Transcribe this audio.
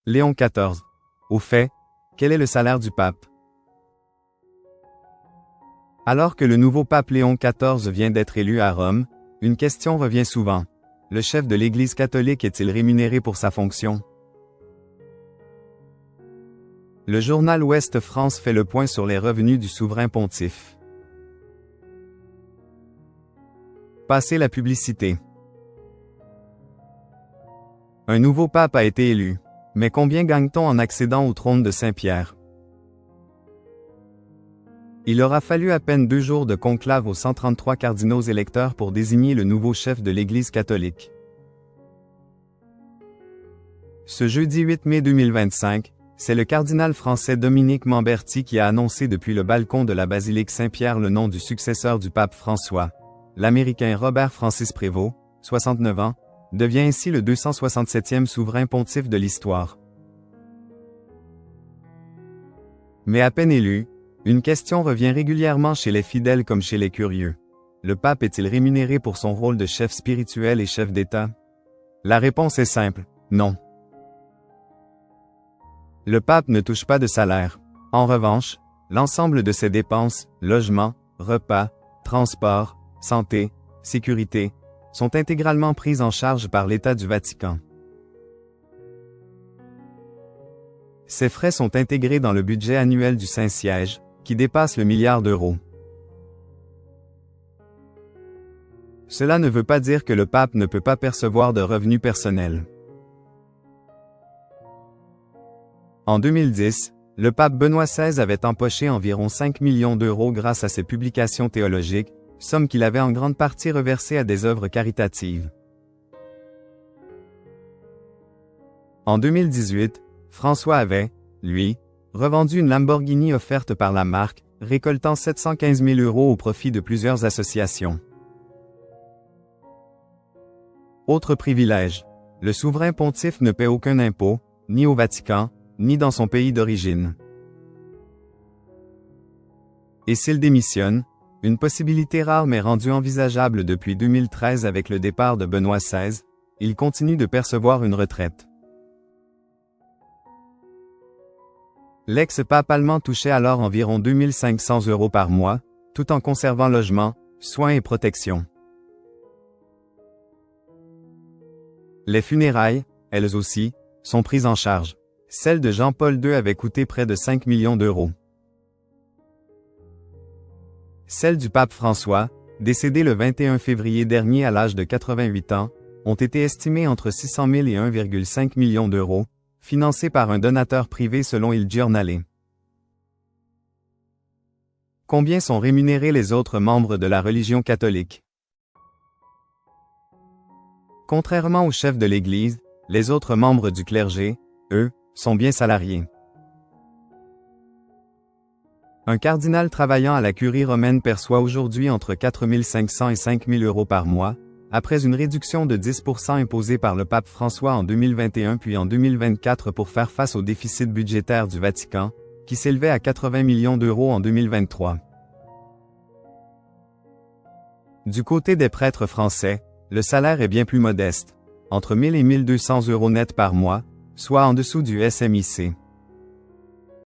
Léon XIV. Au fait, quel est le salaire du pape? Alors que le nouveau pape Léon XIV vient d'être élu à Rome, une question revient souvent. Le chef de l'Église catholique est-il rémunéré pour sa fonction? Le journal Ouest France fait le point sur les revenus du souverain pontife. Passez la publicité. Un nouveau pape a été élu. Mais combien gagne-t-on en accédant au trône de Saint-Pierre? Il aura fallu à peine 2 jours de conclave aux 133 cardinaux électeurs pour désigner le nouveau chef de l'Église catholique. Ce jeudi 8 mai 2025, c'est le cardinal français Dominique Mamberti qui a annoncé depuis le balcon de la basilique Saint-Pierre le nom du successeur du pape François. L'Américain Robert Francis Prévost, 69 ans, devient ainsi le 267e souverain pontife de l'histoire. Mais à peine élu, une question revient régulièrement chez les fidèles comme chez les curieux. Le pape est-il rémunéré pour son rôle de chef spirituel et chef d'État? La réponse est simple, non. Le pape ne touche pas de salaire. En revanche, l'ensemble de ses dépenses, logement, repas, transport, santé, sécurité, sont intégralement prises en charge par l'État du Vatican. Ces frais sont intégrés dans le budget annuel du Saint-Siège, qui dépasse le milliard d'euros. Cela ne veut pas dire que le pape ne peut pas percevoir de revenus personnels. En 2010, le pape Benoît XVI avait empoché environ 5 millions d'euros grâce à ses publications théologiques, somme qu'il avait en grande partie reversée à des œuvres caritatives. En 2018, François avait, lui, revendu une Lamborghini offerte par la marque, récoltant 715 000 euros au profit de plusieurs associations. Autre privilège, le souverain pontife ne paie aucun impôt, ni au Vatican, ni dans son pays d'origine. Et s'il démissionne, une possibilité rare mais rendue envisageable depuis 2013 avec le départ de Benoît XVI, il continue de percevoir une retraite. L'ex-pape allemand touchait alors environ 2 500 euros par mois, tout en conservant logement, soins et protection. Les funérailles, elles aussi, sont prises en charge. Celle de Jean-Paul II avait coûté près de 5 millions d'euros. Celles du pape François, décédé le 21 février dernier à l'âge de 88 ans, ont été estimées entre 600 000 et 1,5 million d'euros, financées par un donateur privé selon Il Giornale. Combien sont rémunérés les autres membres de la religion catholique? Contrairement aux chefs de l'Église, les autres membres du clergé, eux, sont bien salariés. Un cardinal travaillant à la curie romaine perçoit aujourd'hui entre 4 500 et 5 000 euros par mois, après une réduction de 10% imposée par le pape François en 2021 puis en 2024 pour faire face au déficit budgétaire du Vatican, qui s'élevait à 80 millions d'euros en 2023. Du côté des prêtres français, le salaire est bien plus modeste, entre 1 000 et 1 200 euros net par mois, soit en dessous du SMIC.